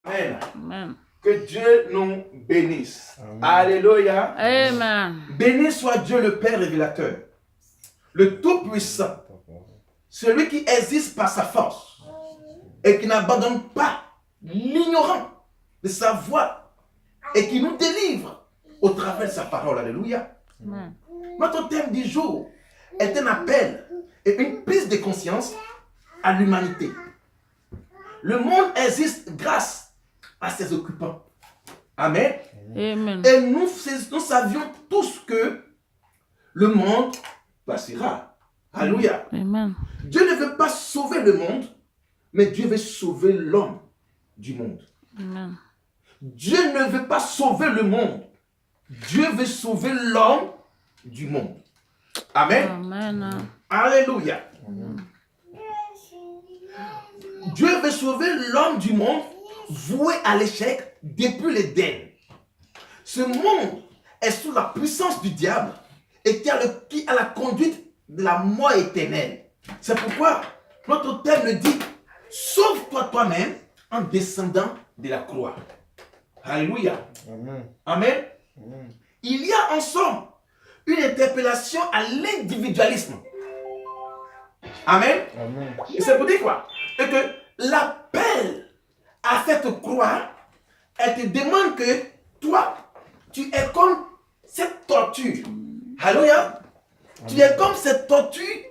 Amen. Amen. Que Dieu nous bénisse. Amen. Alléluia. Amen. Béni soit Dieu le Père révélateur, le Tout-Puissant, celui qui existe par sa force et qui n'abandonne pas l'ignorant de sa voix et qui nous délivre au travers de sa parole. Alléluia. Amen. Notre thème du jour est un appel et une prise de conscience à l'humanité. Le monde existe grâce à ses occupants. Amen. Amen. Et nous savions tous que le monde passera. Alléluia. Amen. Dieu ne veut pas sauver le monde, mais Dieu veut sauver l'homme du monde. Amen. Dieu ne veut pas sauver le monde. Dieu veut sauver l'homme du monde. Amen. Amen. Alléluia. Dieu veut sauver l'homme du monde voué à l'échec depuis l'Éden. Ce monde est sous la puissance du diable et qui a la conduite de la mort éternelle. C'est pourquoi notre thème le dit: sauve-toi toi-même en descendant de la croix. Alléluia. Amen. Amen. Amen. Il y a en somme une interpellation à l'individualisme. Amen. Amen. Et c'est pour dire quoi? Et que l'appel à cette croix, elle te demande que toi, tu es comme cette tortue. Alléluia. Tu es comme cette tortue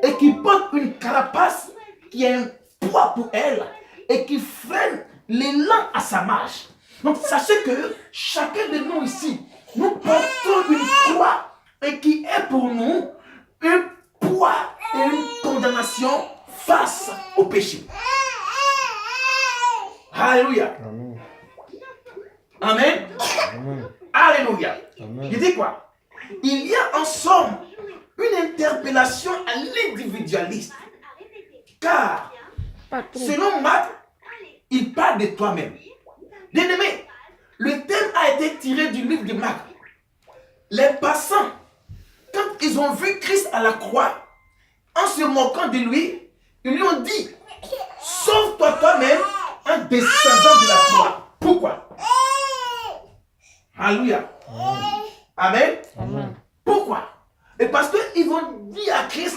et qui porte une carapace qui est un poids pour elle et qui freine l'élan à sa marche. Donc sachez que chacun de nous ici, nous portons une croix et qui est pour nous un poids et une condamnation face au péché. Alléluia. Amen. Amen. Amen. Alléluia. Amen. Il dit quoi? Il y a en somme une interpellation à l'individualiste. Car, selon Marc, il parle de toi-même. Bien-aimé, le thème a été tiré du livre de Marc. Les passants, quand ils ont vu Christ à la croix, en se moquant de lui, ils lui ont dit: sauve-toi toi-même en descendant de la croix. Pourquoi? Alléluia. Amen. Amen. Pourquoi? Et parce qu'ils vont dire à Christ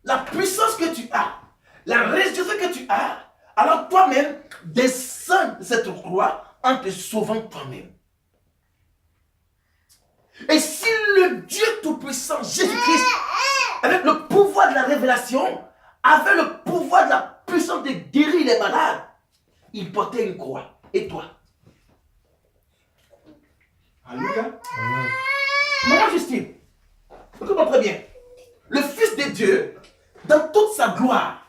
la puissance que tu as, la résurrection que tu as, alors toi-même descends de cette croix en te sauvant toi-même. Et si le Dieu Tout-Puissant, Jésus-Christ, avec le pouvoir de la révélation, avait le pouvoir de la puissance de guérir les malades, il portait une croix. Et toi? Alléluia. Maman Justine, écoute-moi très bien. Le Fils de Dieu, dans toute sa gloire,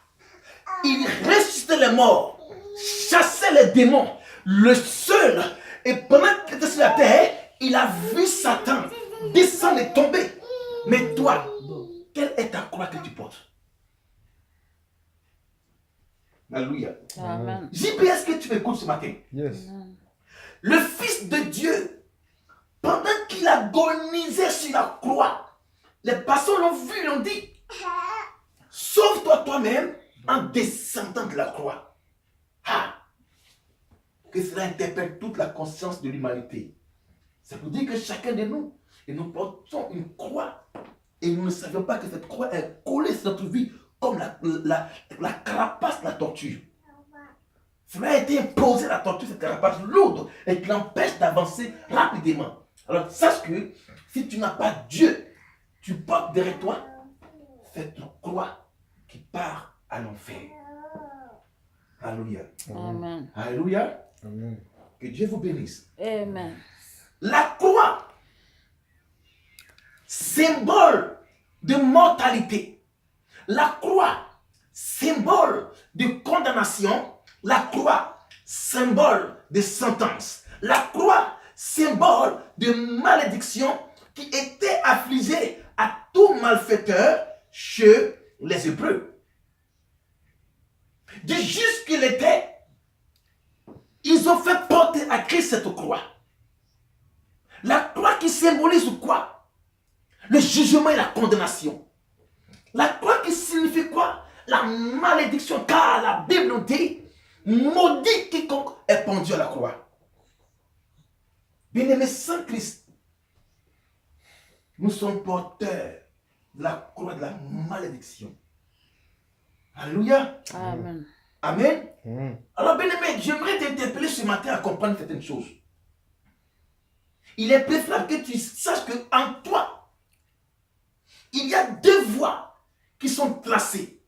il ressuscitait les morts, chassait les démons, le seul. Et pendant qu'il était sur la terre, il a vu Satan descendre et tomber. Mais toi, quelle est ta croix que tu portes? Alléluia. Amen. JP, est-ce que tu m'écoutes ce matin? Yes. Le Fils de Dieu, pendant qu'il agonisait sur la croix, les passants l'ont vu, ils l'ont dit: sauve-toi toi-même en descendant de la croix. Ah! Que cela interpelle toute la conscience de l'humanité. Ça veut dire que chacun de nous, et nous portons une croix, et nous ne savions pas que cette croix est collée sur notre vie comme la carapace de la tortue. Cela a été imposé à la tortue, cette carapace lourde, et qui l'empêche d'avancer rapidement. Alors sache que si tu n'as pas Dieu, tu portes derrière toi cette croix qui part à l'enfer. Alléluia. Amen. Alléluia. Amen. Que Dieu vous bénisse. Amen. La croix, symbole de mortalité. La croix, symbole de condamnation. La croix, symbole de sentence. La croix, symbole de malédiction qui était affligée à tout malfaiteur chez les Hébreux. Du juste qu'il était, ils ont fait porter à Christ cette croix. La croix qui symbolise quoi? Le jugement et la condamnation. La croix qui signifie quoi? La malédiction. Car la Bible nous dit: maudit quiconque est pendu à la croix. Bien-aimés, sans Christ, nous sommes porteurs de la croix de la malédiction. Alléluia. Amen. Amen. Amen. Alors, bien-aimé, j'aimerais t'interpeller ce matin à comprendre certaines choses. Il est préférable que tu saches qu'en toi, il y a deux voies qui sont tracées.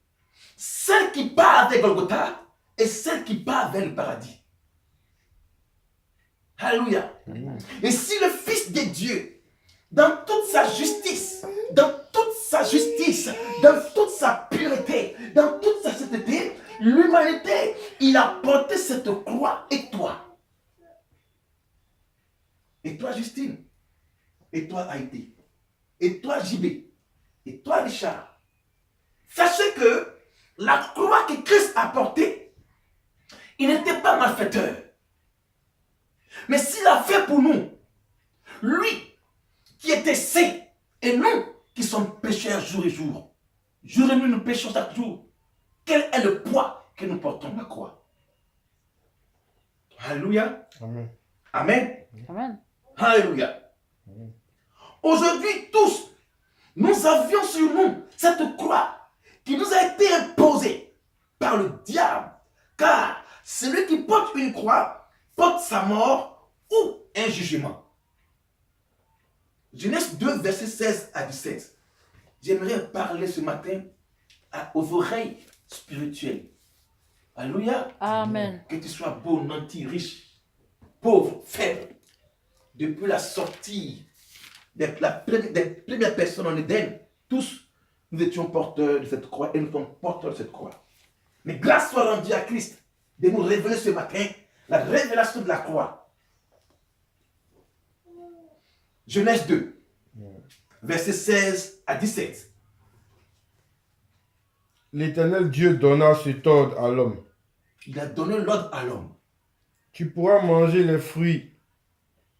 Celle qui part vers Golgotha et celle qui part vers le paradis. Alléluia. Et si le Fils de Dieu, dans toute sa justice, dans toute sa pureté, dans toute sa sainteté, l'humanité, il a porté cette croix. Et toi? Et toi, Justine? Et toi, Haïti? Et toi, JB? Et toi, Richard? Sachez que la croix que Christ a portée, il n'était pas malfaiteur. Mais s'il a fait pour nous, lui qui était saint, et nous qui sommes pécheurs jour et jour, jour et nuit nous péchons chaque jour, quel est le poids que nous portons à la croix? Alléluia. Amen. Amen. Amen. Alléluia. Aujourd'hui, tous, nous avions sur nous cette croix qui nous a été imposée par le diable. Car celui qui porte une croix porte sa mort ou un jugement. Genèse 2, versets 16 à 17. J'aimerais parler ce matin aux oreilles spirituelles. Alléluia. Amen. Que tu sois beau, nanti, riche, pauvre, faible. Depuis la sortie des premières personnes en Éden, tous nous étions porteurs de cette croix et nous sommes porteurs de cette croix. Mais grâce soit rendue à Christ de nous révéler ce matin la révélation de la croix. Genèse 2, versets 16 à 17. L'Éternel Dieu donna cet ordre à l'homme. Il a donné l'ordre à l'homme. Tu pourras manger les fruits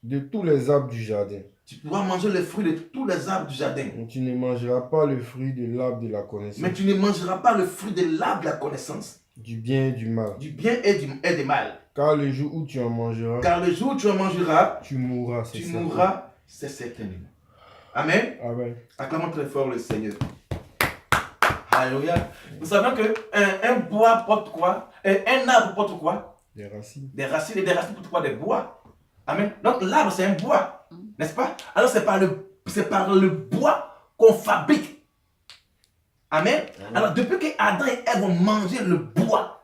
de tous les arbres du jardin. Tu pourras manger les fruits de tous les arbres du jardin. Mais tu ne mangeras pas le fruit de l'arbre de la connaissance. Mais tu ne mangeras pas le fruit de l'arbre de la connaissance. Du bien et du mal. Du bien et du mal. Car le jour où tu en mangeras, Car le jour où tu en mangeras, tu mourras. tu mourras, c'est certainement. Amen. Amen. Acclamons très fort le Seigneur. Alléluia. Nous savons qu'un bois porte quoi? Un arbre porte quoi? Des racines. Des racines, et des racines portent quoi? Des bois. Amen. Donc l'arbre c'est un bois. N'est-ce pas? Alors c'est par le bois qu'on fabrique. Amen. Alors depuis que Adam et Ève ont mangé le bois,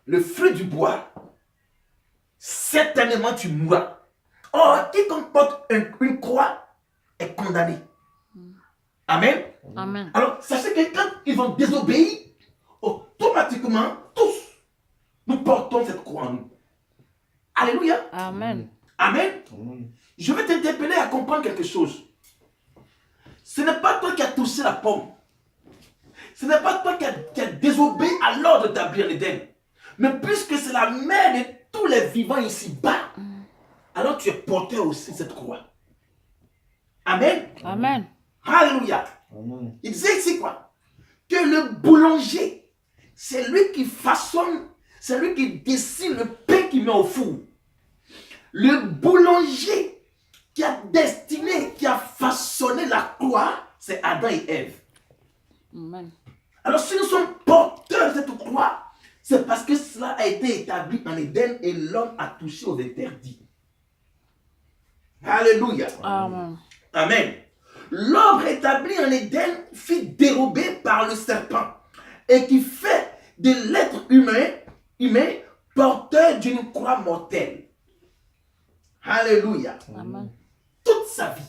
le fruit du bois, certainement tu mourras. Or, quiconque porte une croix est condamné. Amen. Amen. Alors, sachez que quand ils vont désobéir, automatiquement, tous, nous portons cette croix en nous. Alléluia. Amen. Amen. Amen. Je vais t'interpeller à comprendre quelque chose. Ce n'est pas toi qui as touché la pomme. Ce n'est pas toi qui as désobéi à l'ordre d'établir l'Éden. Mais puisque c'est la mère de tous les vivants ici-bas, alors tu es porté aussi de cette croix. Amen. Amen. Alléluia. Amen. Il disait ici quoi? Que le boulanger, c'est lui qui façonne, c'est lui qui dessine le pain qu'il met au four. Le boulanger qui a destiné, qui a façonné la croix, c'est Adam et Ève. Amen. Alors si nous sommes porteurs de cette croix, c'est parce que cela a été établi en Éden et l'homme a touché aux interdits. Alléluia. Amen. Amen. L'ordre établi en Éden fut dérobé par le serpent et qui fait de l'être humain porteur d'une croix mortelle. Alléluia. Amen. Toute sa vie,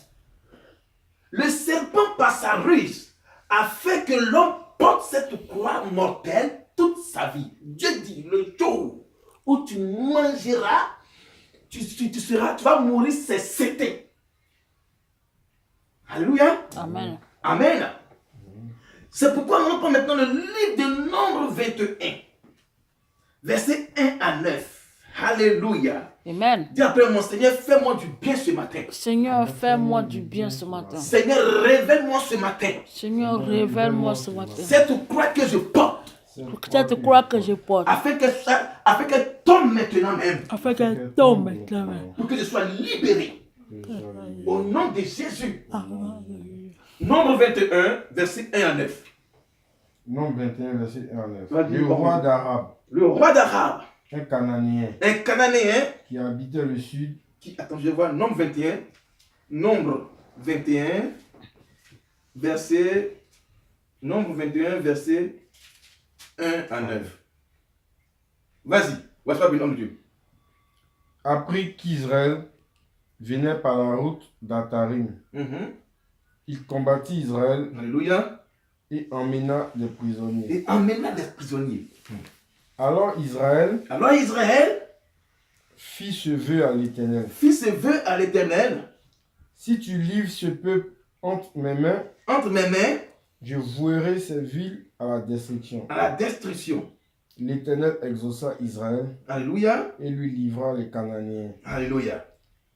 le serpent par sa ruse a fait que l'homme porte cette croix mortelle toute sa vie. Dieu dit, le jour où tu mangeras, tu vas mourir, c'est certain. Alléluia. Amen. Amen. C'est pourquoi nous prenons maintenant le livre de Nombre 21, versets 1 à 9. Alléluia. Amen. Dis après mon Seigneur, fais-moi du bien ce matin. Seigneur, fais-moi du bien ce matin. Seigneur, révèle-moi ce matin Seigneur, révèle-moi ce matin. cette croix que je porte. Cette croix que je porte. afin qu'elle tombe maintenant même, Afin qu'elle tombe maintenant. pour que je sois libéré. Au nom de Jésus. Nombre 21, verset 1 à 9. Nombre 21, verset 1 à 9. Vas-y, Le roi d'Arabe, Le roi d'Arabe, un Cananéen, un Cananéen, qui habitait le sud, attends, je vois, nombre 21, nombre 21, verset 1 à 9. Vas-y, voici pas l'homme de Dieu. apprit qu'Israël venait par la route d'Atarim. Mhm. Il combattit Israël Alléluia. et emmena des prisonniers. Et emmena des prisonniers. Alors Israël Alors Israël fit ce vœu à l'Éternel. fit ses vœux à l'Éternel. Si tu livres ce peuple entre mes mains, Entre mes mains, je vouerai ces villes à la destruction. à la destruction. L'Éternel exauça Israël Alléluia. et lui livra les Cananéens. Alléluia.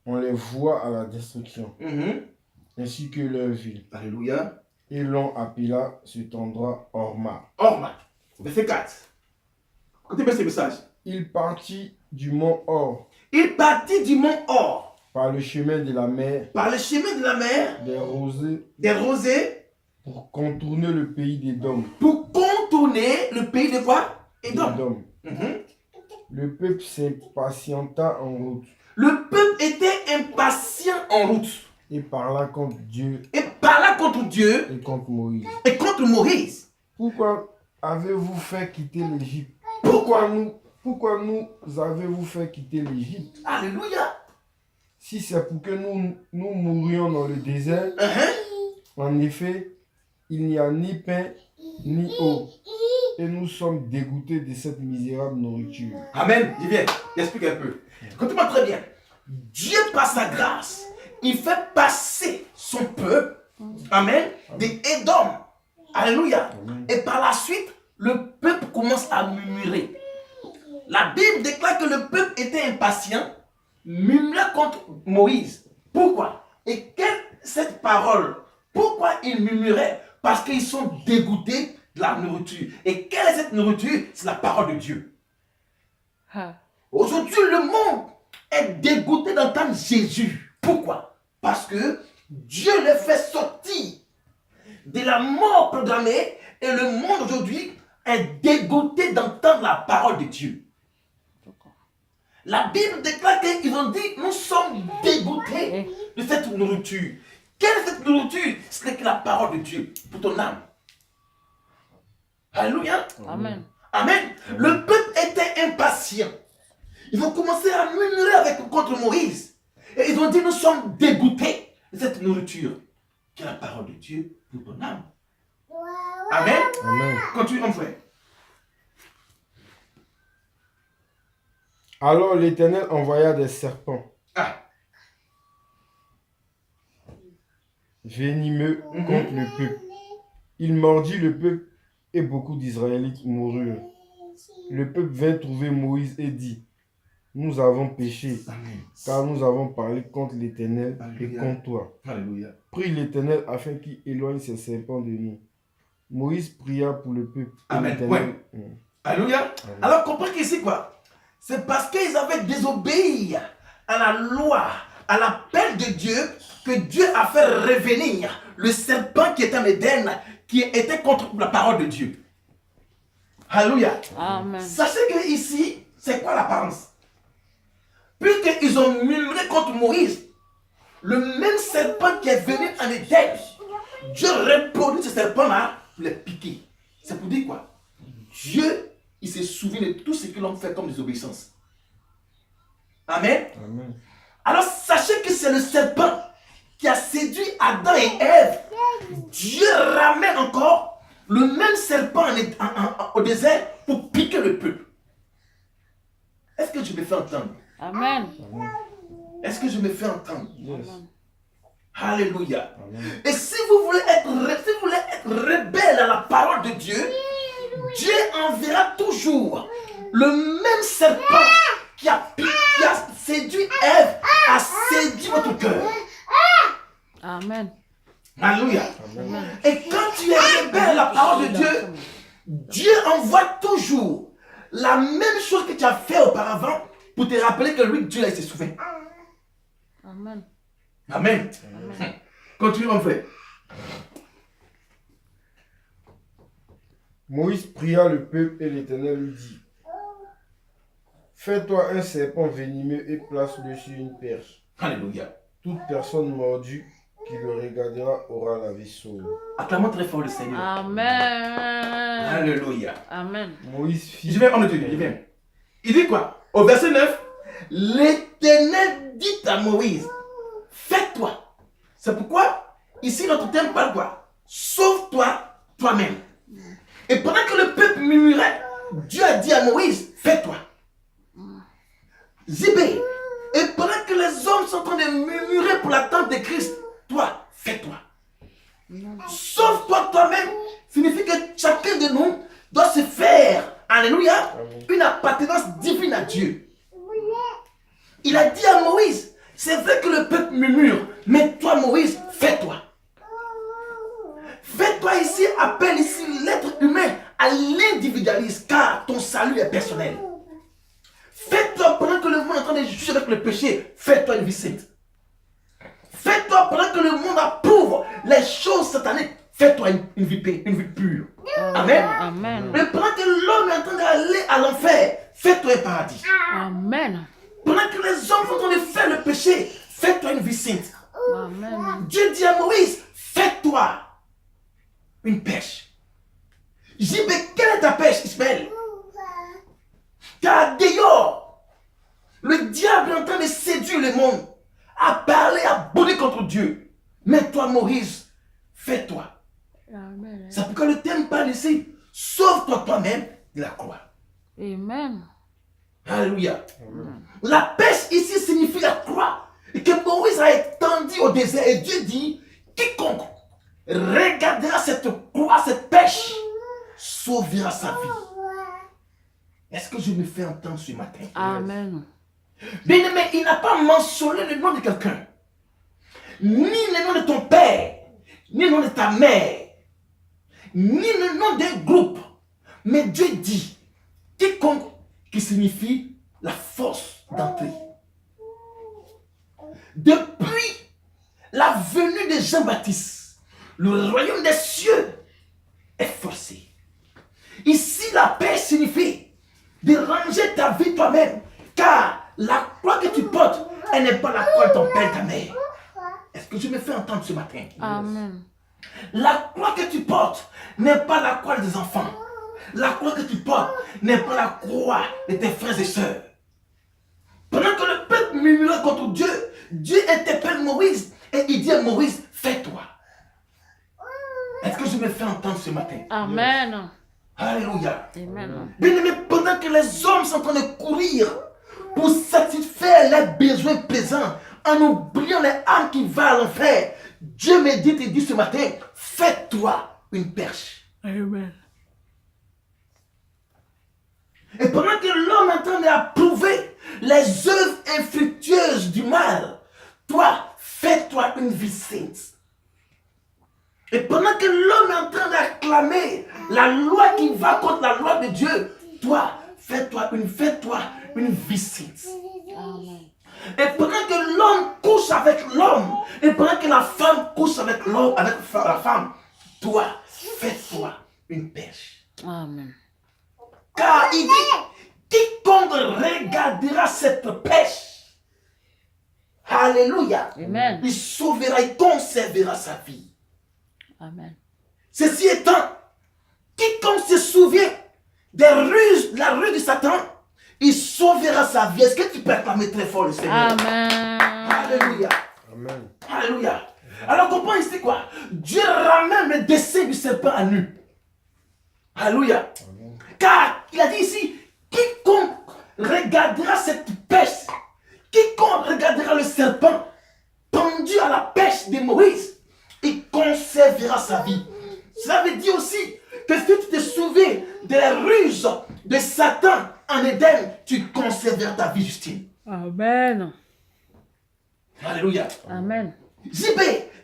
On les voit à la destruction, Mhm. ainsi que leurs villes. Alléluia. Et l'on appela cet endroit Orma. Orma. Verset 4. Écoutez bien ce message. Il partit du mont Or Il partit du mont Or par le chemin de la mer par le chemin de la mer, des rosées des rosées, pour contourner le pays d'Édom. pour contourner le pays de quoi? Édom. Édom. Mhm. Le peuple s'impatienta en route Le peuple était impatient en route et parla contre Dieu et parla contre Dieu et contre Moïse. et contre Moïse. Pourquoi avez-vous fait quitter l'Égypte? Pourquoi? Pourquoi nous avez-vous fait quitter l'Égypte? Alléluia. Si c'est pour que nous mourions dans le désert, Mhm. en effet, il n'y a ni pain ni eau. Et nous sommes dégoûtés de cette misérable nourriture. Amen. Je viens. J'explique un peu. Écoutez-moi très bien. Dieu, par sa grâce, il fait passer son peuple, amen, des Édom. Alléluia. Amen. Et par la suite, le peuple commence à murmurer. La Bible déclare que le peuple était impatient, murmurait contre Moïse. Pourquoi? Et quelle est cette parole? Pourquoi ils murmuraient? Parce qu'ils sont dégoûtés de la nourriture. Et quelle est cette nourriture? C'est la parole de Dieu. Ah. Aujourd'hui, le monde est dégoûté d'entendre Jésus. Pourquoi? Parce que Dieu les fait sortir de la mort programmée et le monde aujourd'hui est dégoûté d'entendre la parole de Dieu. La Bible déclare qu'ils ont dit, nous sommes dégoûtés de cette nourriture. Quelle est cette nourriture? C'est la parole de Dieu pour ton âme. Alléluia. Amen. Amen. Le peuple était impatient. Ils ont commencé à murmurer contre Moïse. Et ils ont dit, nous sommes dégoûtés de cette nourriture. Qui est la parole de Dieu pour ton âme. Amen. Amen. Continue, mon frère. Alors l'Éternel envoya des serpents Ah. venimeux contre le peuple. Il mordit le peuple et beaucoup d'Israélites moururent. Le peuple vint trouver Moïse et dit, nous avons péché, Amen. car nous avons parlé contre l'Éternel et Alléluia. contre toi. Alléluia. Prie l'Éternel afin qu'il éloigne ces serpents de nous. Moïse pria pour le peuple. Et Amen. l'Éternel- Alléluia. Amen. Alors comprenez qu'ici quoi? C'est parce qu'ils avaient désobéi à la loi, à l'appel de Dieu, que Dieu a fait revenir le serpent qui était en Éden, qui était contre la parole de Dieu. Alléluia. Amen. Sachez que ici, c'est quoi l'apparence? Puisqu'ils ont murmuré contre Moïse, le même serpent qui est venu en Éden, Dieu reproduit ce serpent-là pour les piquer. C'est pour dire quoi? Dieu, il se souvient de tout ce que l'on fait comme désobéissance. Amen. Amen. Alors sachez que c'est le serpent qui a séduit Adam et Ève. Dieu ramène encore le même serpent au désert pour piquer le peuple. Est-ce que je me fais entendre? Amen. Est-ce que je me fais entendre? Yes. Alléluia. Amen. Et si vous voulez être rebelle à la parole de Dieu, Dieu enverra toujours le même serpent qui a séduit Ève, a séduit votre cœur. Amen. Alléluia. Amen. Et quand tu es rebelle à la parole de Dieu, Dieu envoie toujours la même chose que tu as fait auparavant pour te rappeler que lui, Dieu, là, il se souvient. Amen. Amen. Continue, mon frère. Moïse pria le peuple et l'Éternel lui dit, fais-toi un serpent venimeux et place-le sur une perche. Alléluia. Toute personne mordue qui le regardera aura la vie sauve. Acclamons très fort le Seigneur. Amen. Alléluia. Amen. Moïse fit... Je vais en étudier, je viens. Il dit quoi? Au verset 9, l'Éternel dit à Moïse, fais-toi. C'est pourquoi, ici, notre thème parle quoi? Sauve-toi toi-même. Et pendant que le peuple murmurait, Dieu a dit à Moïse, fais-toi. Zibé. Et pendant que les hommes sont en train de murmurer pour l'attente de Christ, toi, fais-toi. Sauve-toi toi-même signifie que chacun de nous doit se faire, alléluia, une appartenance divine à Dieu. Il a dit à Moïse, c'est vrai que le peuple murmure, mais toi Moïse, fais-toi. Fais-toi ici, appelle ici l'être humain à l'individualisme, car ton salut est personnel. Fais-toi pendant que le monde est en train de juger avec le péché, fais-toi une vie sainte. Fais-toi pendant que le monde approuve les choses sataniques, fais-toi une vie pure. Amen. Amen. Mais pendant que l'homme est en train d'aller à l'enfer, fais-toi un paradis. Amen. Pendant que les hommes sont en train de faire le péché, fais-toi une vie sainte. Amen. Dieu dit à Moïse, fais-toi une pêche. J'ai dit, mais quelle est ta pêche, Ismaël? Car dehors, le diable est en train de séduire le monde, à parler, à bouder contre Dieu. Mais toi, Moïse, fais-toi. Amen. C'est pourquoi le thème parle ici, sauve-toi toi-même de la croix. Amen. Alléluia. La pêche ici signifie la croix. Et que Moïse a étendu au désert. Et Dieu dit, quiconque regardera cette croix, cette pêche, sauvera sa vie. Est-ce que je me fais entendre ce matin? Amen. Bien aimé, il n'a pas mentionné le nom de quelqu'un. Ni le nom de ton père, ni le nom de ta mère, ni le nom d'un groupe. Mais Dieu dit, quiconque, qui signifie la force d'entrer. Depuis la venue de Jean-Baptiste, le royaume des cieux est forcé. Ici, la paix signifie de ranger ta vie toi-même, car la croix que tu portes, elle n'est pas la croix de ton père et ta mère. Est-ce que je me fais entendre ce matin? Amen. La croix que tu portes n'est pas la croix des enfants. La croix que tu portes n'est pas la croix de tes frères et sœurs. Pendant que le peuple murmurait contre Dieu, Dieu interpelle Moïse et il dit à Moïse, fais-toi. Est-ce que je me fais entendre ce matin? Amen. Alléluia. Amen. Bien aimé, pendant que les hommes sont en train de courir pour satisfaire leurs besoins plaisants, en oubliant les âmes qui vont à l'enfer, Dieu me dit et dit ce matin, fais-toi une perche. Amen. Et pendant que l'homme est en train d'approuver les œuvres infructueuses du mal, toi, fais-toi une vie sainte. Et pendant que l'homme est en train d'acclamer la loi qui va contre la loi de Dieu, toi, fais-toi une vie sainte. Amen. Et pendant que l'homme couche avec l'homme, et pendant que la femme couche avec l'homme, avec la femme, toi, fais-toi une pêche. Amen. Car il dit, quiconque regardera cette pêche, alléluia, Amen. il sauvera, il conservera sa vie. Amen. Ceci étant, quiconque se souvient des ruses, la ruse de Satan, il sauvera sa vie. Est-ce que tu peux acclamer très fort le Seigneur? Amen. Alléluia. Amen. Alléluia. Alors comprends ici quoi? Dieu ramène le dessein du serpent à nu. Alléluia. Car il a dit ici, quiconque regardera cette pêche, quiconque regardera le serpent pendu à la pêche de Moïse, il conservera sa vie. Cela veut dire aussi que si tu te souviens des ruses de Satan en Éden, tu conserveras ta vie, Justine. Amen. Alléluia. Amen. JB,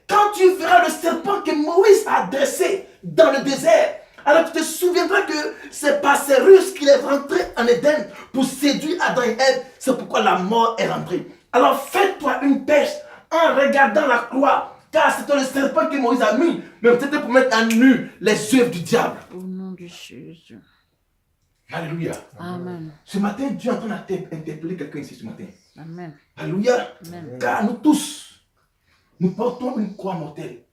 quand tu verras le serpent que Moïse a dressé dans le désert, Alors tu te souviendras que c'est par ces ruses qu'il est rentré en Éden pour séduire Adam et Ève. C'est pourquoi la mort est rentrée. Alors fais-toi une pêche en regardant la croix. Car c'était le serpent que Moïse a mis. Mais c'était pour mettre à nu les œuvres du diable. Au nom de Jésus. Alléluia. Amen. Ce matin, Dieu est en train d'interpeller quelqu'un ici ce matin. Amen. Alléluia. Amen. Car nous tous, nous portons une croix mortelle.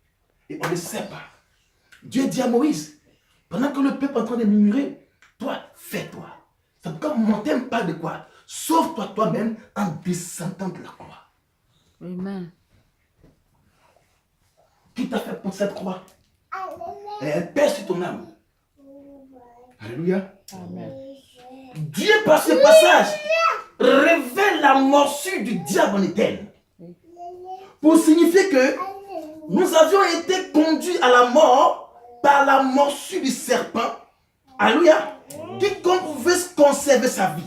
Et on ne sait pas. Dieu dit à Moïse, pendant que le peuple est en train de murmurer, toi, fais-toi. C'est pourquoi mon thème parle de quoi? Sauve-toi toi-même en descendant de la croix. Amen. Qui t'a fait pour cette croix? Et elle pèse sur ton âme. Alléluia. Amen. Dieu, par ce passage, révèle la morsure du diable en Éden. Pour signifier que nous avions été conduits à la mort par la morsure du serpent. Alléluia. Quiconque veut conserver sa vie.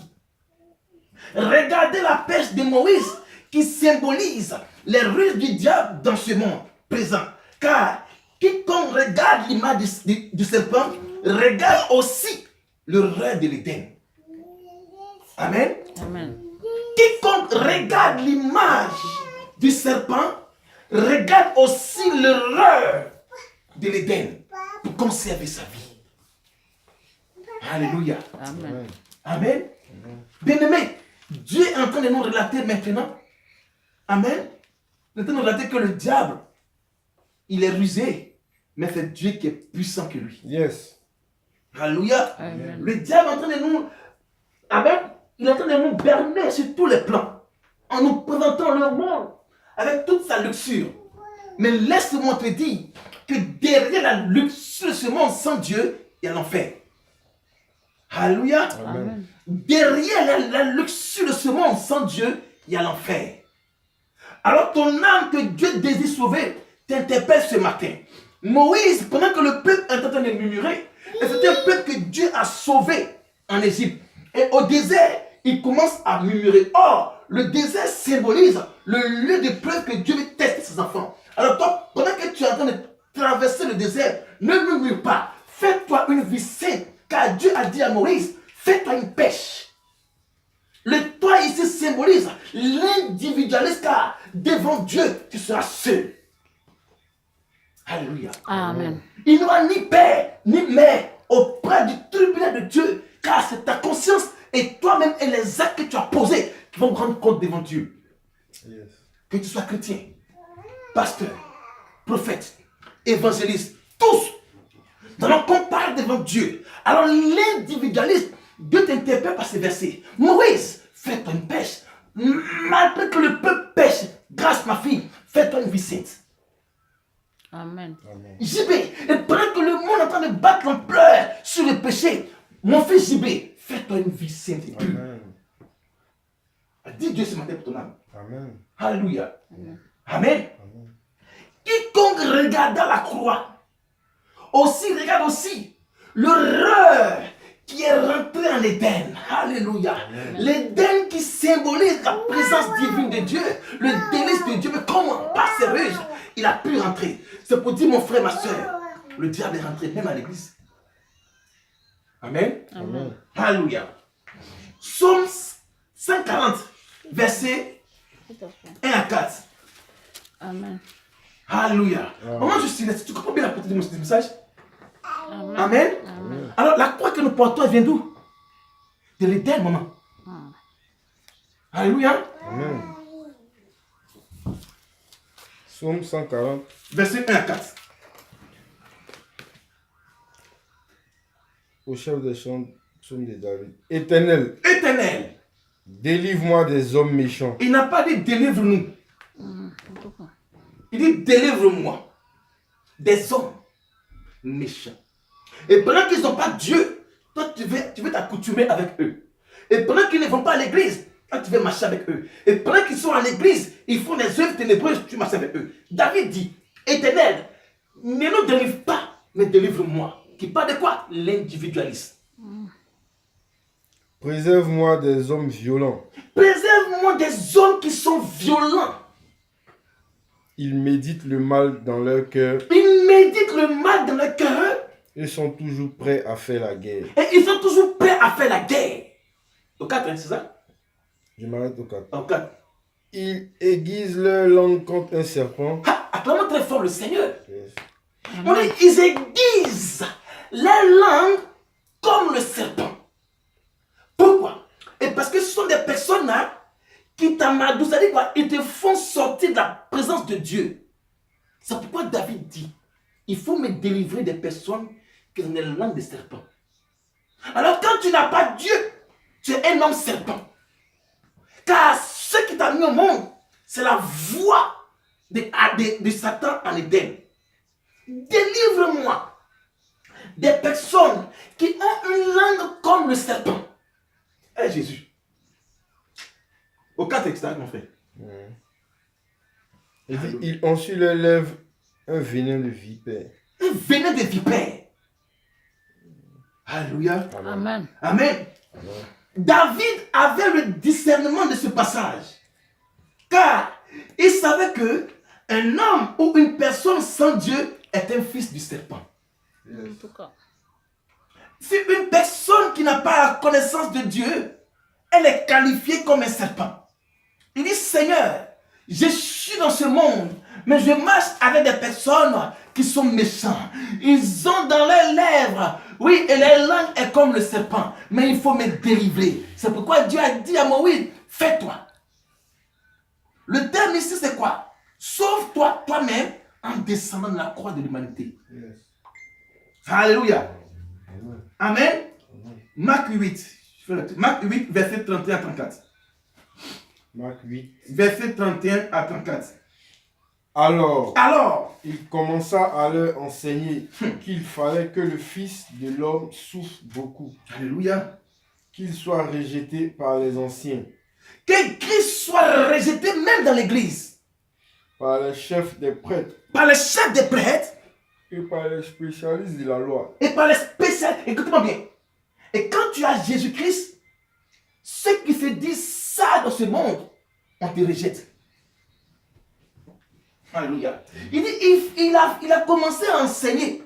Regardez la pêche de Moïse qui symbolise les ruses du diable dans ce monde présent. Car quiconque regarde l'image du serpent regarde aussi le rêve de l'Éden. Amen. Amen. Quiconque regarde l'image du serpent regarde aussi l'erreur de l'Éden pour conserver sa vie. Alléluia. Amen. Amen. Bien-aimé, Dieu est en train de nous relater maintenant. Amen. Il est en train de nous relater que le diable, il est rusé, mais c'est Dieu qui est puissant que lui. Yes. Alléluia. Amen. Le diable est en train de nous... Amen. Il est en train de nous berner sur tous les plans. En nous présentant le monde avec toute sa luxure. Mais laisse-moi te dire que derrière la luxure de ce monde sans Dieu, il y a l'enfer. Alléluia. Amen. Derrière la luxure de ce monde sans Dieu, il y a l'enfer. Alors ton âme que Dieu désire sauver t'interpelle ce matin. Moïse, pendant que le peuple est en train de murmurer, et c'était un peuple que Dieu a sauvé en Égypte. Et au désert, il commence à murmurer. Or, le désert symbolise le lieu de preuve que Dieu veut tester ses enfants. Alors toi, pendant que tu es en train de traverser le désert, ne murmure pas. Fais-toi une vie sainte. Car Dieu a dit à Moïse, fais-toi une pêche. Le toi ici symbolise l'individualisme, car devant Dieu, tu seras seul. Alléluia. Amen. Il n'y aura ni père, ni mère auprès du tribunal de Dieu, car c'est ta conscience et toi-même et les actes que tu as posés qui vont rendre compte devant Dieu. Yes. Que tu sois chrétien, pasteur, prophète, évangéliste, tous, nous allons comparer devant Dieu. Alors l'individualisme, Dieu t'interpelle par ces versets. Moïse, fais-toi une pêche. Malgré que le peuple pêche, grâce ma fille, fais-toi une vie sainte. Amen. JB, et pendant que le monde est en train de battre l'ampleur sur le péché, mon fils JB, fais-toi une vie sainte et pure. Amen. Dis Dieu ce matin pour ton âme. Amen. Alléluia. Amen. Amen. Amen. Quiconque regarde la croix, aussi regarde aussi l'horreur qui est rentrée en Éden. Alléluia. L'Éden qui symbolise la présence divine de Dieu, le délice de Dieu. Mais comment? Par ses ruses, il a pu rentrer. C'est pour dire, mon frère, ma soeur, le diable est rentré même à l'église. Amen. Amen. Alléluia. Psaume 140, versets 1 à 4. Amen. Alléluia. Maman, je suis là. Tu comprends bien la portée de mon message? Amen. Amen. Amen. Alors, la croix que nous portons, elle vient d'où? De l'Éden, maman. Ah. Alléluia. Amen. Psaume 140. Verset 1 à 4. Au chef des chants, psaume de David. Éternel, Éternel, délivre-moi des hommes méchants. il n'a pas dit délivre-nous. Pourquoi? Il dit délivre-moi des hommes méchants. Et pendant qu'ils n'ont pas Dieu, toi tu veux t'accoutumer avec eux. Et pendant qu'ils ne vont pas à l'église, toi tu veux marcher avec eux. Et pendant qu'ils sont à l'église, ils font des œuvres ténébreuses, tu marches avec eux. David dit, Éternel, ne nous délivre pas, mais délivre-moi. Qui parle de quoi? L'individualisme. Préserve-moi des hommes violents. Préserve-moi des hommes qui sont violents. Ils méditent le mal dans leur cœur. Ils méditent le mal dans leur cœur. et sont toujours prêts à faire la guerre. Et ils sont toujours prêts à faire la guerre. Au 4, c'est ça? Je m'arrête au 4. Au 4. Ils aiguisent leur langue contre un serpent. Acclamons très fort le Seigneur. Yes. On dit, ils aiguisent leur langue comme le serpent. Pourquoi? Et parce que ce sont des personnes là qui t'amadouent, c'est-à-dire quoi? Ils te font sortir de la présence de Dieu. C'est pourquoi David dit, il faut me délivrer des personnes qui ont des langues de serpent. Alors quand tu n'as pas Dieu, tu es un homme serpent. Car ce qui t'a mis au monde, c'est la voix de Satan en Éden. Délivre-moi des personnes qui ont une langue comme le serpent. Eh Jésus. Au 4 extérieur, mon frère. Il dit, ils ont sur leurs lèvres un venin de vipère. Un venin de vipère. Alléluia. Amen. Amen. David avait le discernement de ce passage. Car il savait que un homme ou une personne sans Dieu est un fils du serpent. En tout cas. Si une personne qui n'a pas la connaissance de Dieu, elle est qualifiée comme un serpent. Il dit, Seigneur, je suis dans ce monde, mais je marche avec des personnes qui sont méchants. Ils ont dans leurs lèvres, oui, et leur langue est comme le serpent. Mais il faut me délivrer. C'est pourquoi Dieu a dit à Moïse, fais-toi. Le terme ici, c'est quoi? Sauve-toi toi-même en descendant de la croix de l'humanité. Yes. Alléluia. Amen. Amen. Marc 8. Marc 8, verset 31 à 34. Marc 8. Verset 31 à 34. Alors, il commença à leur enseigner qu'il fallait que le Fils de l'homme souffre beaucoup, Alléluia. qu'il soit rejeté par les anciens, Que Christ soit rejeté même dans l'église. par les chefs des prêtres Par les chefs des prêtres et par les spécialistes de la loi. et par les spécialistes. Écoute-moi bien. Et quand tu as Jésus-Christ, ceux qui se disent ça dans ce monde, on te rejette. Alléluia. Il dit, il a commencé à enseigner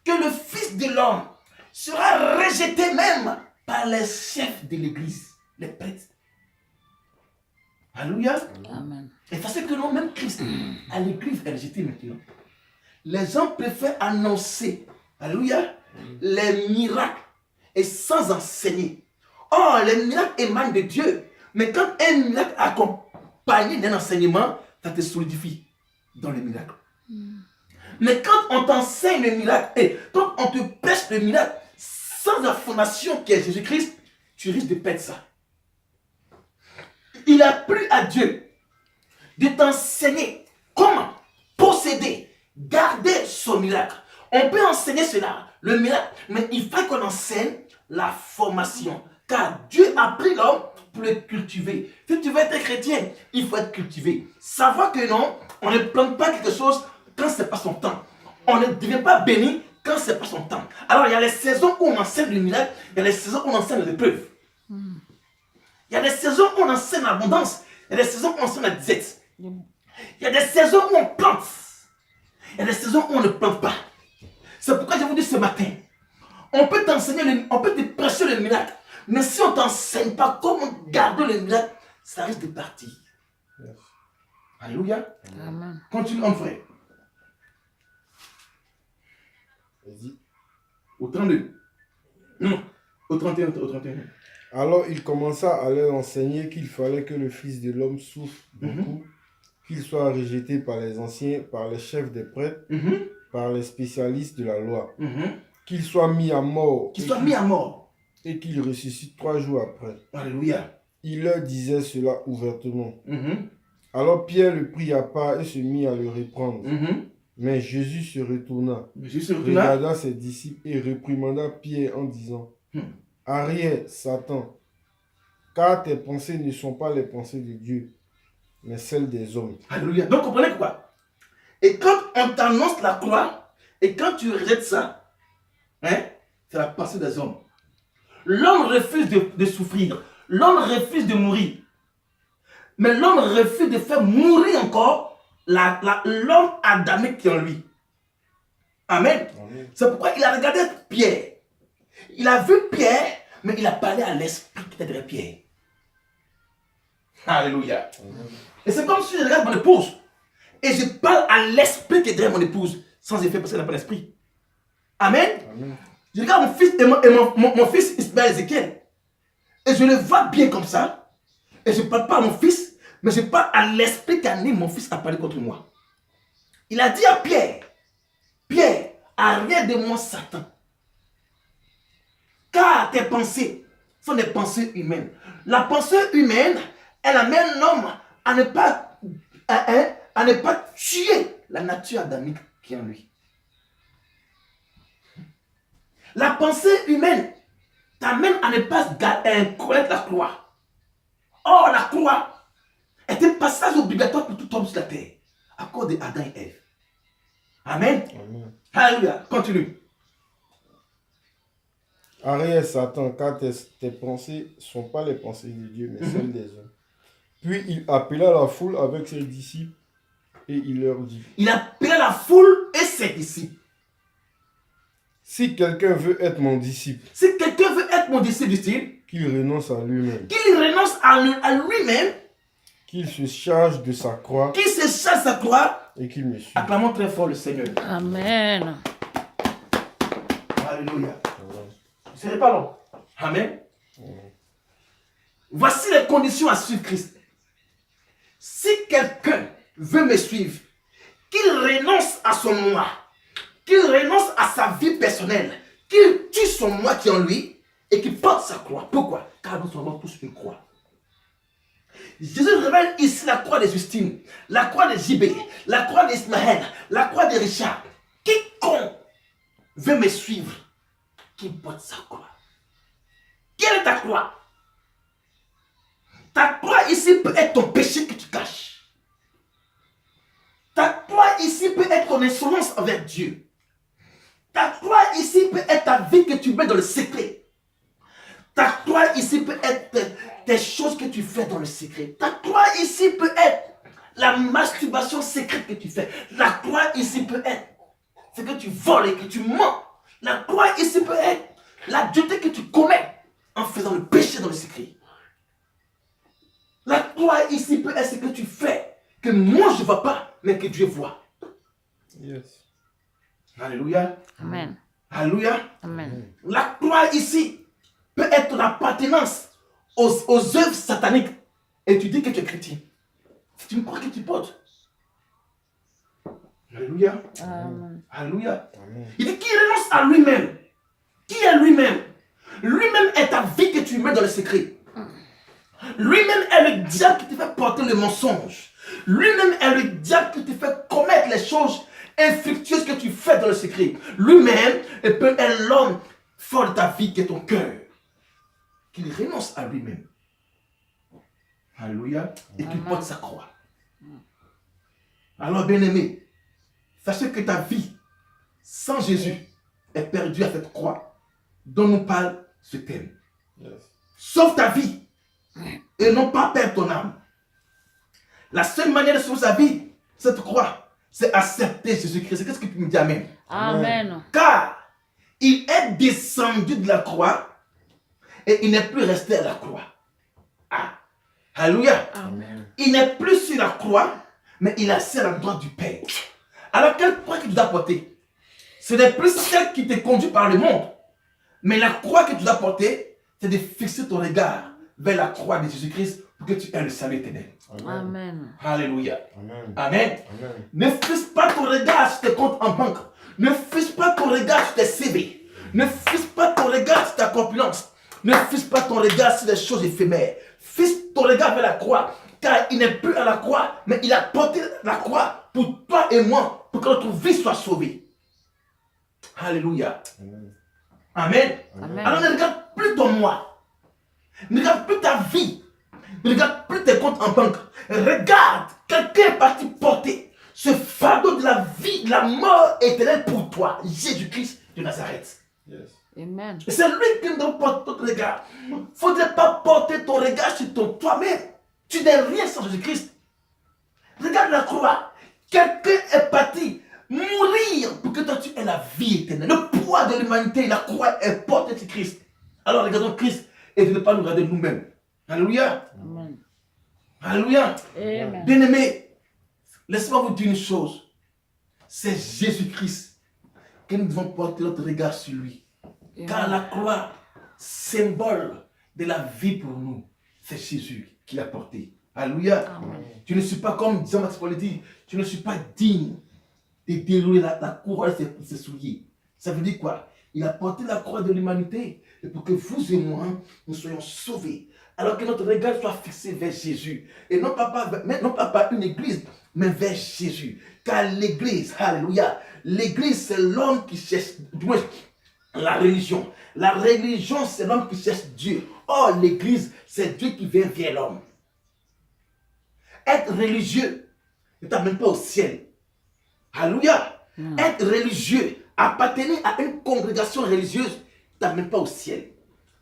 que le Fils de l'homme sera rejeté même par les chefs de l'église, les prêtres. Alléluia. Amen. Et ça c'est que non, même Christ, à l'église, est rejeté maintenant. Les gens préfèrent annoncer, alléluia, les miracles et sans enseigner. Oh, les miracles émanent de Dieu. Mais quand un miracle accompagné d'un enseignement, ça te solidifie dans le miracle. Mais quand on t'enseigne le miracle, et quand on te prêche le miracle, sans la fondation qui est Jésus-Christ, tu risques de perdre ça. Il a plu à Dieu de t'enseigner comment posséder, garder son miracle. On peut enseigner cela, le miracle, mais il faut qu'on enseigne la formation. Car Dieu a pris l'homme pour le cultiver. Si tu veux être chrétien, il faut être cultivé. Savoir que non, on ne plante pas quelque chose quand ce n'est pas son temps. On ne devient pas béni quand ce n'est pas son temps. Alors il y a les saisons où on enseigne le miracle, il y a les saisons où on enseigne l'épreuve. Il y a des saisons où on enseigne l'abondance, il y a des saisons où on enseigne la disette. Il y a des saisons où on plante, il y a des saisons où on ne plante pas. C'est pourquoi je vous dis ce matin, on peut t'enseigner, on peut te prêcher le miracle, mais si on ne t'enseigne pas comment garder le miracle, ça risque de partir. Yes. Alléluia. Amen. Continue, mon frère. Vas-y. Au 32. Non, au 31. Au 31. Alors il commença à leur enseigner qu'il fallait que le Fils de l'homme souffre beaucoup, qu'il soit rejeté par les anciens, par les chefs des prêtres, par les spécialistes de la loi, qu'il soit mis à mort, Qu'il soit mis à mort. et qu'il ressuscite 3 jours après. Alléluia. Il leur disait cela ouvertement. Alors Pierre le prit à part et se mit à le reprendre. Mais Jésus se retourna, Jésus se retourna. regarda ses disciples et réprimanda Pierre en disant, Arrière, Satan, car tes pensées ne sont pas les pensées de Dieu, mais celles des hommes. Alléluia. Donc comprenez quoi? Et quand on t'annonce la croix, et quand tu rejettes ça, hein, c'est la pensée des hommes. L'homme refuse de souffrir. L'homme refuse de mourir. Mais l'homme refuse de faire mourir encore l'homme adamique qui est en lui. Amen. Amen. C'est pourquoi il a regardé Pierre. Il a vu Pierre, mais il a parlé à l'esprit qui était derrière Pierre. Alléluia. Amen. Et c'est comme si je regarde mon épouse et je parle à l'esprit qui est derrière mon épouse, sans effet parce qu'elle n'a pas d'esprit. Amen. Amen. Je regarde mon fils et mon fils Ismaël Ézéchiel. Et je le vois bien comme ça. Et je ne parle pas à mon fils, mais je parle à l'esprit qui anime mon fils à parler contre moi. Il a dit à Pierre, Pierre, arrête de moi Satan. Car tes pensées sont des pensées humaines. La pensée humaine, elle amène l'homme à ne pas tuer la nature adamique qui est en lui. La pensée humaine t'amène à ne pas connaître la croix. Or, la croix est un passage obligatoire pour tout homme sur la terre, à cause d'Adam et Ève. Amen. Amen. Alléluia. Continue. Arrière Satan, car tes pensées ne sont pas les pensées de Dieu, mais celles des hommes. Puis il appela la foule avec ses disciples et il leur dit, Il appela la foule et ses disciples. si quelqu'un veut être mon disciple, Si quelqu'un veut être mon disciple, dit-il, qu'il renonce à lui-même, qu'il renonce à lui-même, qu'il se charge de sa croix qu'il se charge sa croix. et qu'il me suive. Acclamons très fort le Seigneur. Amen. Alléluia. Amen. Ce n'est pas long. Amen. Amen. Voici les conditions à suivre Christ. Si quelqu'un veut me suivre, qu'il renonce à son moi, qu'il renonce à sa vie personnelle, qu'il tue son moi qui est en lui et qu'il porte sa croix. Pourquoi? Car nous avons tous une croix. Jésus révèle ici la croix de Justine, la croix de JB, la croix d'Ismaël, la croix de Richard. Quiconque veut me suivre, qu'il porte sa croix. Quelle est ta croix? Ta croix ici peut être ton péché que tu caches. Ta croix ici peut être ton insolence envers Dieu. Ta croix ici peut être ta vie que tu mets dans le secret. Ta croix ici peut être des choses que tu fais dans le secret. Ta croix ici peut être la masturbation secrète que tu fais. La croix ici peut être ce que tu voles et que tu mens. La croix ici peut être l'adultère que tu commets en faisant le péché dans le secret. La croix ici peut être ce que tu fais, que moi je ne vois pas, mais que Dieu voit. Yes. Alléluia. Amen. Alléluia. Amen. La croix ici peut être l'appartenance aux œuvres sataniques. Et tu dis que tu es chrétien. C'est une croix que tu portes. Alléluia. Amen. Alléluia. Amen. Il dit qu'il renonce à lui-même. Qui est lui-même? Lui-même est ta vie que tu mets dans le secret. Lui-même est le diable qui te fait porter le mensonge. Lui-même est le diable qui te fait commettre les choses infructueuses que tu fais dans le secret. Lui-même est l'homme fort de ta vie qui est ton cœur. Qu'il renonce à lui-même. Alléluia. Et qu'il porte sa croix. Alors, bien-aimé, sachez que ta vie sans Jésus est perdue à cette croix dont nous parle ce thème. Yes. Sauve ta vie et non pas perdre ton âme. La seule manière de sauver sa vie, cette croix, c'est accepter Jésus-Christ. Qu'est-ce que tu me dis, amen? Amen. Car il est descendu de la croix et il n'est plus resté à la croix. Ah, alléluia. Amen. Il n'est plus sur la croix, mais il est assis à la droite du Père. Alors quelle croix que tu dois porter? Ce n'est plus celle qui te conduit par le monde, mais la croix que tu dois porter, c'est de fixer ton regard vers la croix de Jésus-Christ pour que tu aies le salut éternel. Amen. Alléluia. Amen. Amen. Amen. Ne fixe pas ton regard sur tes comptes en banque. Ne fixe pas ton regard sur tes CV. Ne fixe pas ton regard sur ta corpulence. Ne fixe pas ton regard sur les choses éphémères. Fixe ton regard vers la croix. Car il n'est plus à la croix, mais il a porté la croix pour toi et moi, pour que notre vie soit sauvée. Alléluia. Amen. Amen. Amen. Alors ne regarde plus ton moi. Ne regarde plus ta vie. Ne regarde plus tes comptes en banque. Regarde, quelqu'un est parti porter ce fardeau de la vie, de la mort éternelle pour toi. Jésus-Christ de Nazareth. Yes. Amen. Et c'est lui qui nous porte ton regard. Il ne faudrait pas porter ton regard sur toi-même. Tu n'es rien sans Jésus-Christ. Regarde la croix. Quelqu'un est parti mourir pour que toi tu aies la vie éternelle. Le poids de l'humanité, la croix est portée sur Christ. Alors regardons Christ et ne pas nous regarder nous-mêmes. Alléluia. Amen. Alléluia. Amen. Bien-aimés, laissez-moi vous dire une chose. C'est Jésus-Christ que nous devons porter notre regard sur lui. Car la croix, symbole de la vie pour nous, c'est Jésus qui l'a porté. Alléluia. Amen. Tu ne suis pas comme Jean-Baptiste Paul dit, tu ne suis pas digne de dérouler la couronne de ses souliers. Ça veut dire quoi? Il a porté la croix de l'humanité pour que vous et moi, nous soyons sauvés. Alors que notre regard soit fixé vers Jésus. Et non pas une église, mais vers Jésus. Car l'église, alléluia, l'église c'est l'homme qui cherche, du moins, la religion. La religion c'est l'homme qui cherche Dieu. Or l'église c'est Dieu qui vient vers l'homme. Être religieux ne t'amène pas au ciel. Alléluia. Être religieux, appartenir à une congrégation religieuse, ne t'amène pas au ciel.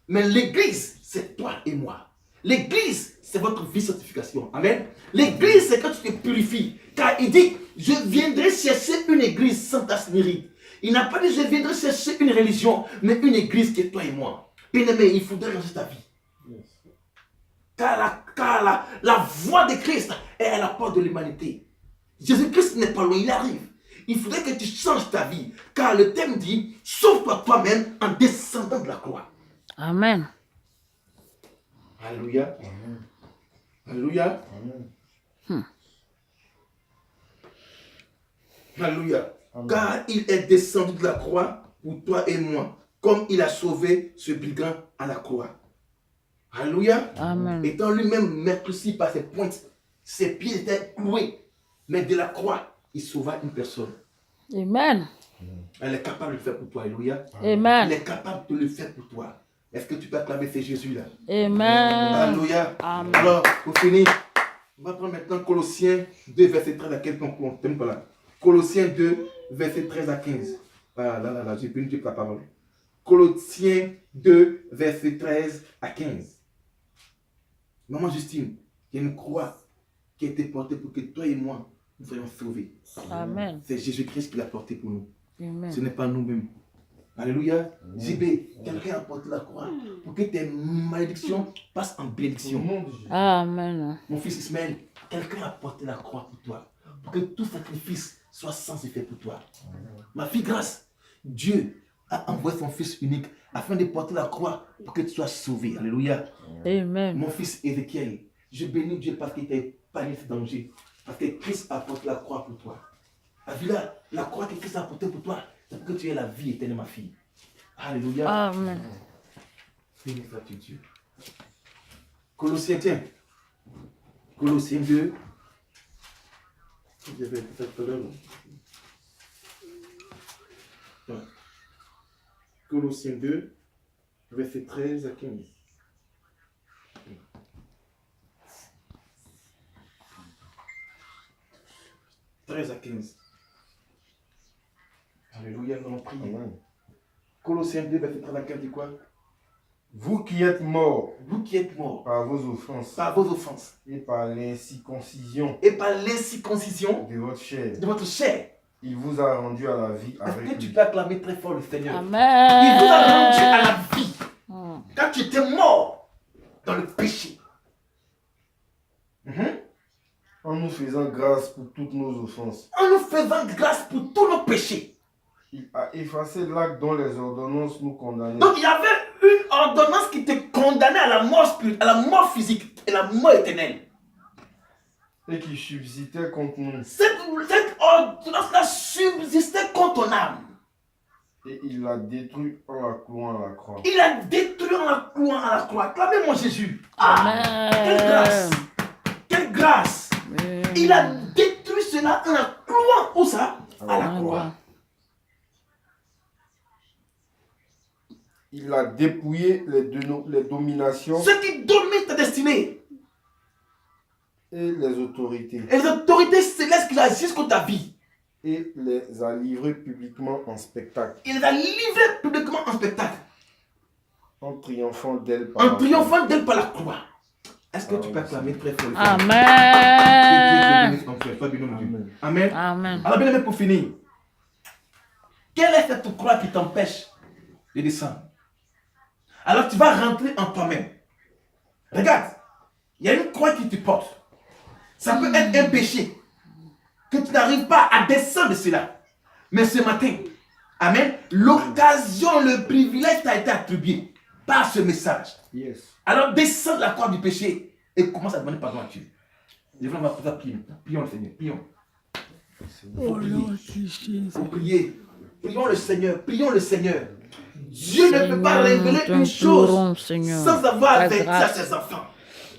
Mais l'église, c'est toi et moi. L'église, c'est votre vie sanctification. Amen. L'église, c'est quand tu te purifies. Car il dit, je viendrai chercher une église sans tache ni ride. Il n'a pas dit, je viendrai chercher une religion, mais une église qui est toi et moi. Bien-aimé, il faudrait changer ta vie. Car la voix de Christ est à la porte de l'humanité. Jésus-Christ n'est pas loin, il arrive. Il faudrait que tu changes ta vie. Car le thème dit, sauve-toi toi-même en descendant de la croix. Amen. Alléluia. Alléluia. Alléluia. Car il est descendu de la croix pour toi et moi, comme il a sauvé ce brigand à la croix. Alléluia. Amen. Étant lui-même meurtri par ses pointes, ses pieds étaient cloués. Mais de la croix, il sauva une personne. Amen. Elle est capable de le faire pour toi. Alléluia. Amen. Il est capable de le faire pour toi. Est-ce que tu peux acclamer ce Jésus-là? Amen. Alléluia. Amen. Alors, pour finir, on va prendre maintenant Colossiens 2, verset 13 à 15. On termine par là. Colossiens 2, verset 13 à 15. Ah là, j'ai béni la parole. Colossiens 2, verset 13 à 15. Maman Justine, il y a une croix qui a été portée pour que toi et moi, nous soyons sauvés. Amen. C'est Jésus-Christ qui l'a portée pour nous. Amen. Ce n'est pas nous-mêmes. Alléluia. JB, quelqu'un a porté la croix pour que tes malédictions passent en bénédiction. Amen. Mon fils Ismaël, quelqu'un a porté la croix pour toi. Pour que tout sacrifice soit sans effet pour toi. Ma fille Grâce, Dieu a envoyé son fils unique afin de porter la croix pour que tu sois sauvé. Alléluia. Amen. Mon fils Ézéchiel, je bénis Dieu parce qu'il t'a épargné ce danger. Parce que Christ a porté la croix pour toi. Là, la croix que Christ a portée pour toi, c'est pour que tu aies la vie éternelle, ma fille. Alléluia. Amen. Béni sois-tu Dieu. Colossiens, tiens. Colossiens 2. J'avais fait ça tout à l'heure. Ouais. Colossiens 2, verset 13 à 15. 13 à 15. Alléluia, nous allons prier. Colossiens 2, verset 13 à 15 dit quoi? Vous qui êtes morts Vous qui êtes morts par vos offenses par vos offenses et par l'incirconcision et par l'incirconcision de votre chair, de votre chair, il vous a rendu à la vie est-ce avec que tu lui. peux acclamer très fort le Seigneur? Il vous a Amen. rendu à la vie quand tu étais mort dans le péché. En nous faisant grâce pour toutes nos offenses. En nous faisant grâce pour tous nos péchés. Il a effacé l'acte dont les ordonnances nous condamnaient. Donc il y avait une ordonnance qui te condamnait à la mort spirituelle, à la mort physique et la mort éternelle. Et qui subsistait contre nous. Cette ordonnance-là subsistait contre ton âme. Et il l'a détruit en la clouant à la croix. Il a détruit en la clouant à la croix. Acclamez mon Jésus. Ah, quelle grâce. Quelle grâce. Il a détruit cela en la clouant. Où ça? À la croix. Il a dépouillé les dominations Ce qui domine ta destinée. et les autorités. Et les autorités célestes qui agissent contre ta vie. Et les a livrés publiquement en spectacle. Il les a livrés publiquement en spectacle. En triomphant d'elle par la En croix. triomphant d'elle par la croix. Est-ce que tu peux acclamer très fort le Seigneur? Amen. Que Dieu te bénisse, mon frère. Sois béni, mon Dieu. Amen. Amen. Alors bien aimé, pour finir, Quelle est cette croix qui t'empêche de descendre? Alors tu vas rentrer en toi-même. Regarde, il y a une croix qui te porte. Ça peut être un péché que tu n'arrives pas à descendre de cela. Mais ce matin, amen, l'occasion, le privilège t'a été attribué par ce message. Yes. Alors descends de la croix du péché et commence à demander pardon à Dieu. Les gens vont prier. Prions le Seigneur, prions. Oh Lord Jesus. Faut prier. Prions le Seigneur, prions le Seigneur. Dieu ne peut pas Seigneur, révéler nous une chose t'implorons, Seigneur, sans avoir ta averti à grâce ses enfants.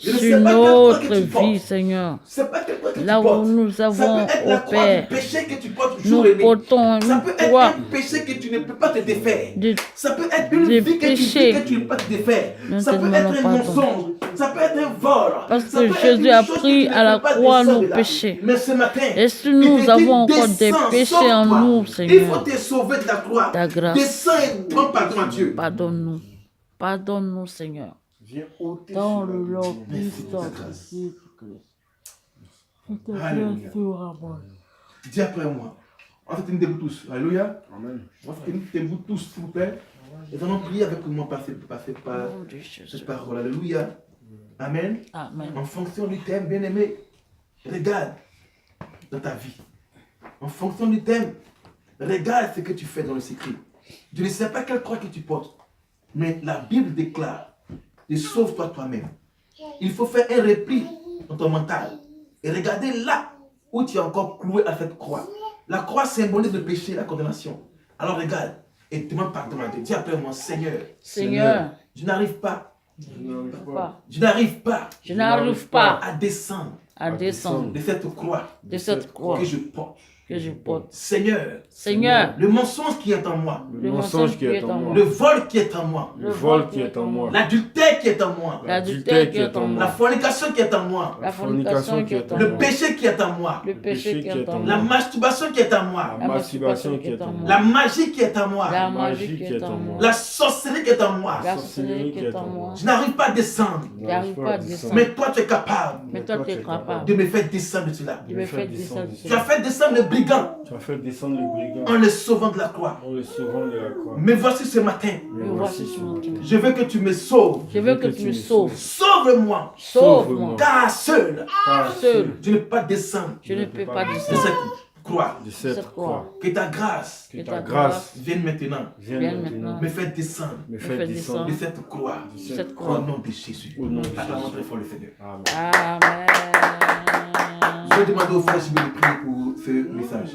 Je ne sais sur pas quelle croix que notre tu portes. vie, Seigneur. C'est pas quelle croix que Là tu où portes. nous Ça avons, peut être la ô croix Père, du péché que tu portes nous jour et nuit. portons Ça une peut être croix un péché que tu ne peux pas te défaire. de Ça peut être une des vie que tu vis péchés. que tu ne peux pas te défaire. Nous Ça te peut être demandons un pardon. mensonge. Ça peut être un vol. Parce Ça que peut être Jésus une a chose que pris tu ne à la peux pas croix descendre nos de là. péchés. Mais ce matin, Et si il nous te dit, avons encore des descends, péchés en sauve-toi. nous, Il faut Seigneur, te sauver de la croix. ta grâce. Descends et prends pardon à Dieu. Pardonne-nous. Pardonne-nous, Seigneur. Viens ôter Dans cela le de nom nous. puissant de Jésus-Christ. Je te Alléluia. plains sur amour. Dis après moi. On va faire une debout tous. Alléluia. Amen. On va faire une debout tous, s'il vous plaît. Et allons prier avec moi par Au nom de Jésus. cette parole. Alléluia. Amen. Amen. En fonction du thème, bien-aimé, regarde dans ta vie. En fonction du thème, regarde ce que tu fais dans le secret. Je ne sais pas quelle croix que tu portes, mais la Bible déclare de sauve-toi toi-même. Il faut faire un repli dans ton mental et regarder là où tu es encore cloué à cette croix. La croix symbolise le péché, la condamnation. Alors regarde et demande pardon à Dieu. Dis après moi, Seigneur, Seigneur, je n'arrive pas, Je n'arrive pas pas- je n'arrive pas je n'arrive pas à descendre à descendre de cette croix de cette croix que je porte. que je porte. Seigneur, Seigneur, le mensonge qui est en moi, Le mensonge qui est en moi. le vol qui est en moi, Le vol qui est en moi. l'adultère qui est en moi, l'adultère qui est en la moi, fornication qui est en moi, la fornication qui est en le moi, péché qui est en moi, le péché qui est en la moi, masturbation qui est en moi, La masturbation qui est en moi. la magie qui est en moi, la magie qui est en moi, la sorcellerie qui est en moi. la sorcellerie qui est en moi. Je n'arrive pas à descendre, Je n'arrive pas à descendre. mais toi tu es capable Mais toi, tu es capable de me faire descendre de cela. de me faire descendre. Tu as fait descendre le brigand Tu as fait descendre le brigand en le sauvant de la croix. en le sauvant de la croix. Mais voici ce matin, Me voici ce matin. je veux que tu me sauves. Je veux que tu me sauves. Sauve-moi, Sauve-moi. car seul, Car Seul, je ne peux pas descendre je ne peux pas de descendre cette croix. de cette cette croix, croix. Que ta grâce que ta grâce vienne maintenant vienne Vienne maintenant maintenant. me faire descendre me fait faire descendre de cette croix. de Cette cette Au croix. nom de Jésus. Au nom de Acclamons Jésus. très fort le Seigneur. Amen. Amen. Je vais demander au frère Jimmy de prier pour ce message.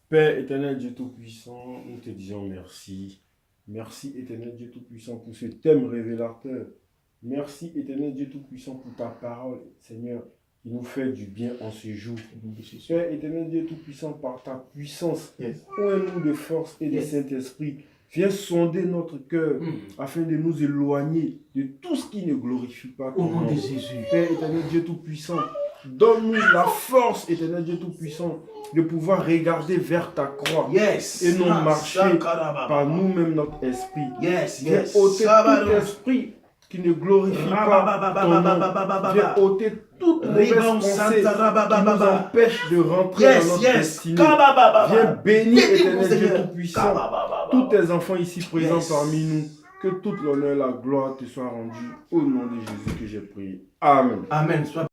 Père éternel Dieu Tout-Puissant, nous te disons merci. Merci éternel Dieu Tout-Puissant pour ce thème révélateur. Merci éternel Dieu Tout-Puissant pour ta parole, Seigneur, qui nous fait du bien en ce jour. Père éternel Dieu Tout-Puissant, par ta puissance, Yes. ouvre-nous de force et de Yes. Saint-Esprit. Viens sonder notre cœur afin de nous éloigner de tout ce qui ne glorifie pas Au ton nom nom. de Jésus. Père éternel Dieu Tout-Puissant, donne-nous la force, éternel Dieu Tout-Puissant, de pouvoir regarder vers ta croix Yes. et non Ah, marcher Sakarababa. par nous-mêmes notre esprit. Yes, Viens yes. ôter Sabarababa. tout esprit qui ne glorifie pas ton nom. Viens ôter toute mauvaise Ribon pensée Santa qui nous Rabababa. empêche de rentrer dans Yes, notre yes. destinée. Kabababa. Viens bénir, Dédié, éternel mon Dieu Seigneur. Tout-Puissant, Kabababa. tous tes enfants ici présents Yes. parmi nous. Que toute l'honneur et la gloire te soient rendus au nom de Jésus que j'ai prié. Amen. Amen. Sois